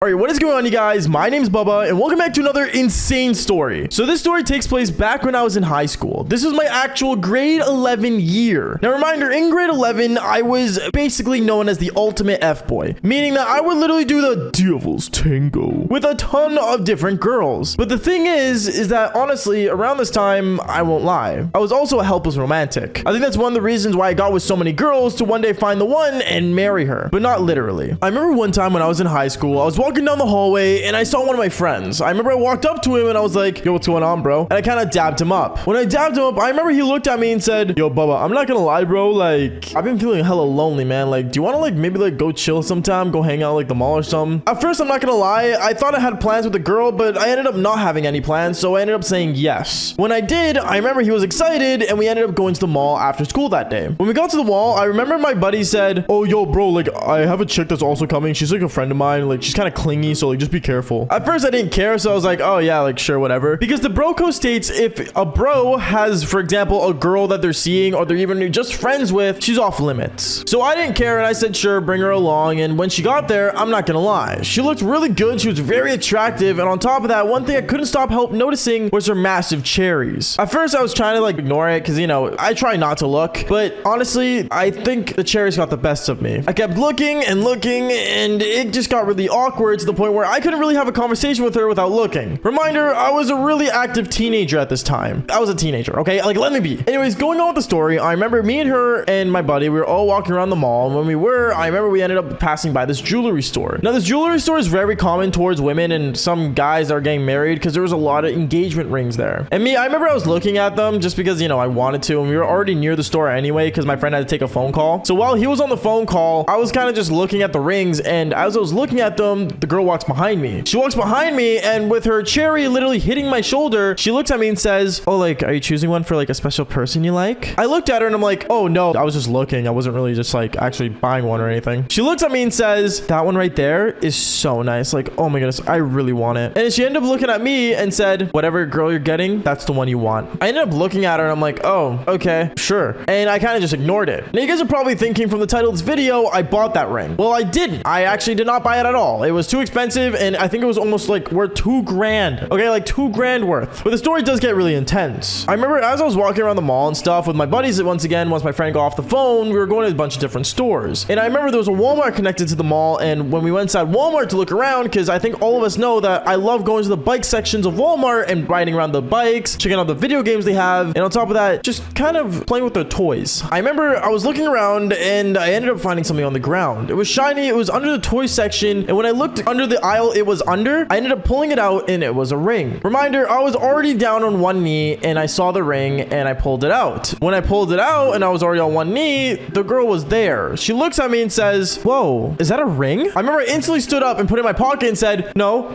Alright, what is going on, you guys? My name's Bubba, and welcome back to another insane story. So this story takes place back when I was in high school. This is my actual grade 11 year. Now, reminder, in grade 11, I was basically known as the ultimate F-boy, meaning that I would literally do the devil's tango with a ton of different girls. But the thing is that honestly, around this time, I won't lie, I was also a helpless romantic. I think that's one of the reasons why I got with so many girls to one day find the one and marry her, but not literally. I remember one time when I was in high school, I was walking down the hallway and I saw one of my friends. I remember I walked up to him and I was like, yo, what's going on, bro? And I kind of dabbed him up. When I dabbed him up, I remember he looked at me and said, yo, Bubba, I'm not gonna lie, bro. Like, I've been feeling hella lonely, man. Like, do you want to maybe go chill sometime? Go hang out like the mall or something? At first, I'm not gonna lie, I thought I had plans with the girl, but I ended up not having any plans. So I ended up saying yes. When I did, I remember he was excited and we ended up going to the mall after school that day. When we got to the mall, I remember my buddy said, oh, yo, bro, like, I have a chick that's also coming. She's like a friend of mine. Like, she's kind of clingy. So like, just be careful. At first I didn't care, so I was like, oh yeah, like sure, whatever. Because the bro code states if a bro has, for example, a girl that they're seeing or they're even just friends with, she's off limits. So I didn't care and I said, sure, bring her along. And when she got there, I'm not gonna lie, she looked really good. She was very attractive. And on top of that, one thing I couldn't stop noticing was her massive cherries. At first I was trying to ignore it because, you know, I try not to look, but honestly, I think the cherries got the best of me. I kept looking and looking and it just got really awkward to the point where I couldn't really have a conversation with her without looking. Reminder, I was a really active teenager at this time. I was a teenager, okay? Like, let me be. Anyways, going on with the story, I remember me and her and my buddy, we were all walking around the mall. And when we were, I remember we ended up passing by this jewelry store. Now, this jewelry store is very common towards women and some guys that are getting married because there was a lot of engagement rings there. And me, I remember I was looking at them just because, you know, I wanted to. And we were already near the store anyway because my friend had to take a phone call. So while he was on the phone call, I was kind of just looking at the rings. And as I was looking at them, the girl walks behind me. She walks behind me and with her cherry literally hitting my shoulder, she looks at me and says, oh, like, are you choosing one for like a special person you like? I looked at her and I'm like, oh no, I was just looking. I wasn't really just like actually buying one or anything. She looks at me and says, that one right there is so nice. Like, oh my goodness, I really want it. And she ended up looking at me and said, whatever girl you're getting, that's the one you want. I ended up looking at her and I'm like, oh, okay, sure. And I kind of just ignored it. Now you guys are probably thinking from the title of this video, I bought that ring. Well, I didn't. I actually did not buy it at all. It was too expensive and I think it was almost like worth $2,000. Okay, like $2,000 worth. But the story does get really intense. I remember as I was walking around the mall and stuff with my buddies, once my friend got off the phone, we were going to a bunch of different stores. And I remember there was a Walmart connected to the mall. And when we went inside Walmart to look around, because I think all of us know that I love going to the bike sections of Walmart and riding around the bikes, checking out the video games they have. And on top of that, just kind of playing with their toys. I remember I was looking around and I ended up finding something on the ground. It was shiny. It was under the toy section. And when I looked under the aisle it was under, I ended up pulling it out and it was a ring. Reminder, I was already down on one knee and I saw the ring and I pulled it out. When I pulled it out and I was already on one knee, the girl was there. She looks at me and says, whoa, is that a ring? I remember I instantly stood up and put it in my pocket and said, no,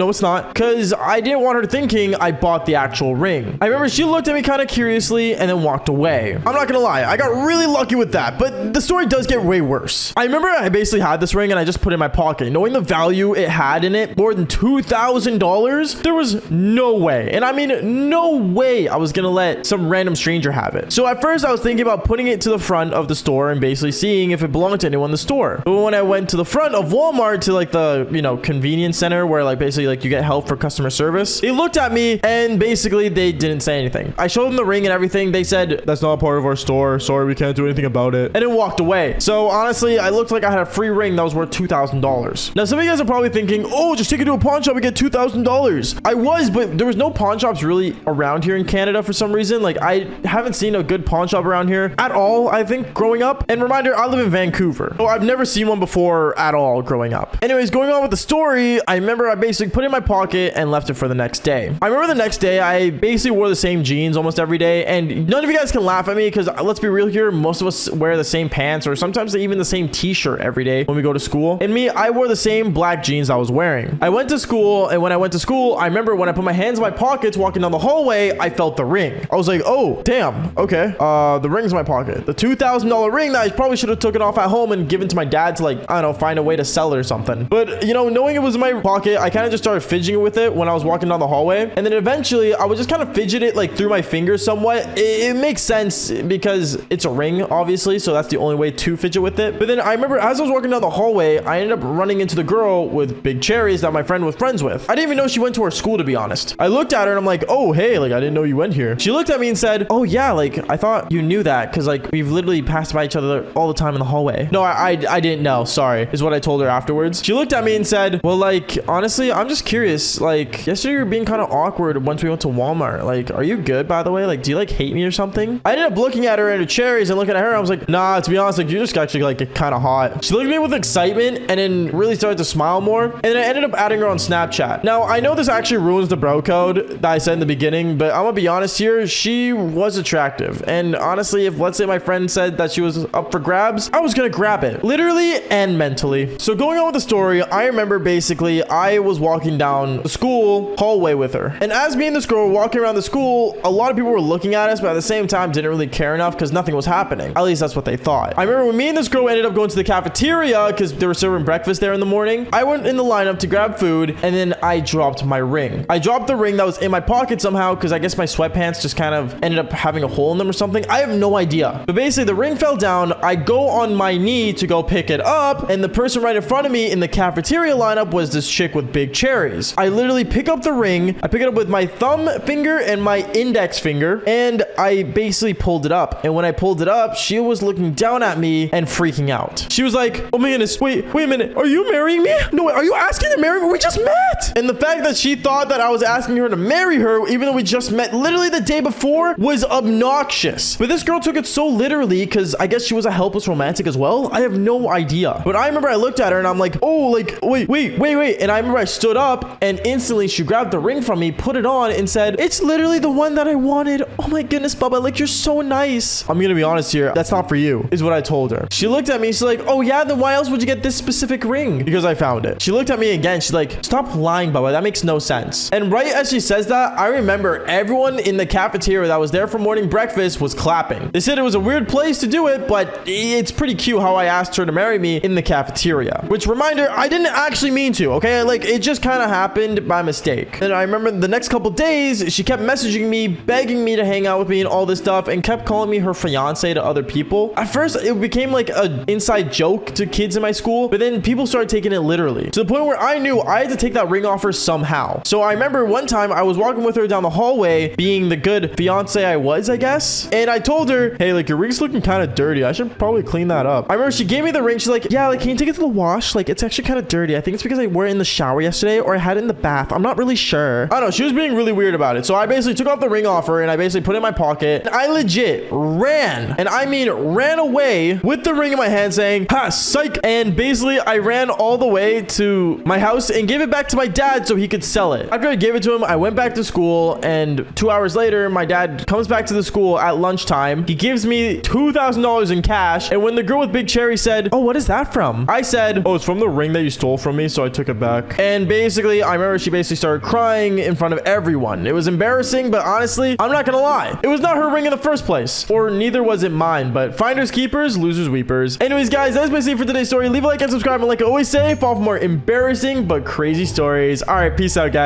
it's not. Because I didn't want her thinking I bought the actual ring. I remember she looked at me kind of curiously and then walked away. I'm not gonna lie, I got really lucky with that, but the story does get way worse. I remember I basically had this ring and I just put it in my pocket. Knowing the value it had in it, more than $2,000, there was no way, and I mean no way, I was gonna let some random stranger have it. So at first I was thinking about putting it to the front of the store and basically seeing if it belonged to anyone in the store. But when I went to the front of Walmart to like the, you know, convenience center where like basically like you get help for customer service, they looked at me and basically they didn't say anything. I showed them the ring and everything. They said, that's not part of our store, sorry, we can't do anything about it, and it walked away. So honestly, I looked like I had a free ring that was worth $2,000. Now some of you guys are probably thinking, oh, just take it to a pawn shop and get $2,000. I was, but there was no pawn shops really around here in Canada for some reason. Like, I haven't seen a good pawn shop around here at all, I think, growing up. And reminder, I live in Vancouver, so I've never seen one before at all growing up. Anyways, going on with the story, I remember I basically put it in my pocket and left it for the next day. I remember the next day, I basically wore the same jeans almost every day. And none of you guys can laugh at me because let's be real here, most of us wear the same pants or sometimes even the same t-shirt every day when we go to school. And me, I wore the same black jeans I was wearing. I went to school, and when I went to school, I remember when I put my hands in my pockets walking down the hallway, I felt the ring. I was like, oh, damn, okay. The ring's in my pocket. The $2,000 ring that I probably should have taken off at home and given to my dad to, like, I don't know, find a way to sell it or something. But, you know, knowing it was in my pocket, I kind of just started fidgeting with it when I was walking down the hallway. And then eventually, I would just kind of fidget it, like, through my fingers somewhat. It makes sense because it's a ring, obviously, so that's the only way to fidget with it. But then I remember as I was walking down the hallway, I ended up running into the girl girl with big cherries that my friend was friends with. I didn't even know she went to our school, to be honest. I looked at her and I'm like, oh, hey, like, I didn't know you went here. She looked at me and said, oh yeah, like, I thought you knew that because like we've literally passed by each other all the time in the hallway. No, I didn't know. Sorry, is what I told her afterwards. She looked at me and said, well, like, honestly, I'm just curious. Like, yesterday you were being kind of awkward once we went to Walmart. Like, are you good, by the way? Like, do you like hate me or something? I ended up looking at her and her cherries and looking at her. I was like, nah, to be honest, like, you just actually like kind of hot. She looked at me with excitement and then really started to smile more. And then I ended up adding her on Snapchat. Now, I know this actually ruins the bro code that I said in the beginning, but I'm gonna be honest here. She was attractive. And honestly, if let's say my friend said that she was up for grabs, I was gonna grab it. Literally and mentally. So going on with the story, I remember basically I was walking down the school hallway with her. And as me and this girl were walking around the school, a lot of people were looking at us, but at the same time didn't really care enough because nothing was happening. At least that's what they thought. I remember when me and this girl ended up going to the cafeteria because they were serving breakfast there in the morning. I went in the lineup to grab food and then I dropped my ring. I dropped the ring that was in my pocket somehow because I guess my sweatpants just kind of ended up having a hole in them or something. I have no idea. But basically the ring fell down. I go on my knee to go pick it up and the person right in front of me in the cafeteria lineup was this chick with big cherries. I literally pick up the ring. I pick it up with my thumb finger and my index finger and I basically pulled it up. And when I pulled it up, she was looking down at me and freaking out. She was like, oh my goodness, wait a minute. Are you marrying me? No, are you asking to marry me? We just met. And the fact that she thought that I was asking her to marry her, even though we just met literally the day before, was obnoxious. But this girl took it so literally because I guess she was a helpless romantic as well. I have no idea. But I remember I looked at her and I'm like, oh, like, wait. And I remember I stood up and instantly she grabbed the ring from me, put it on and said, it's literally the one that I wanted. Oh my goodness, Bubba, like, you're so nice. I'm gonna be honest here. That's not for you, is what I told her. She looked at me. She's like, oh yeah, then why else would you get this specific ring? Because I found it. She looked at me again. She's like, stop lying, Bubba. That makes no sense. And right as she says that, I remember everyone in the cafeteria that was there for morning breakfast was clapping. They said it was a weird place to do it, but it's pretty cute how I asked her to marry me in the cafeteria. Which, reminder, I didn't actually mean to, okay? Like, it just kind of happened by mistake. And I remember the next couple days, she kept messaging me, begging me to hang out with me and all this stuff, and kept calling me her fiance to other people. At first, it became like an inside joke to kids in my school, but then people started taking it literally, to the point where I knew I had to take that ring off her somehow. So I remember one time I was walking with her down the hallway, being the good fiance I was, I guess, and I told her, hey, like, your ring's looking kind of dirty. I should probably clean that up. I remember she gave me the ring. She's like, yeah, like, can you take it to the wash? Like, it's actually kind of dirty. I think it's because I wore it in the shower yesterday or I had it in the bath. I'm not really sure. I don't know. She was being really weird about it. So I basically took off the ring off her and I basically put it in my pocket. And I legit ran, and I mean ran away with the ring in my hand saying, ha, psych. And basically I ran all the way to my house and gave it back to my dad so he could sell it. After I gave it to him, I went back to school, and 2 hours later, my dad comes back to the school at lunchtime. He gives me $2,000 in cash. And when the girl with big cherry said, oh, what is that from? I said, oh, it's from the ring that you stole from me, so I took it back. And basically, I remember she basically started crying in front of everyone. It was embarrassing, but honestly, I'm not gonna lie. It was not her ring in the first place, or neither was it mine, but finders keepers, losers weepers. Anyways, guys, that's basically it for today's story. Leave a like and subscribe, and like I always say, follow for more embarrassing but crazy stories. All right, peace out, guys.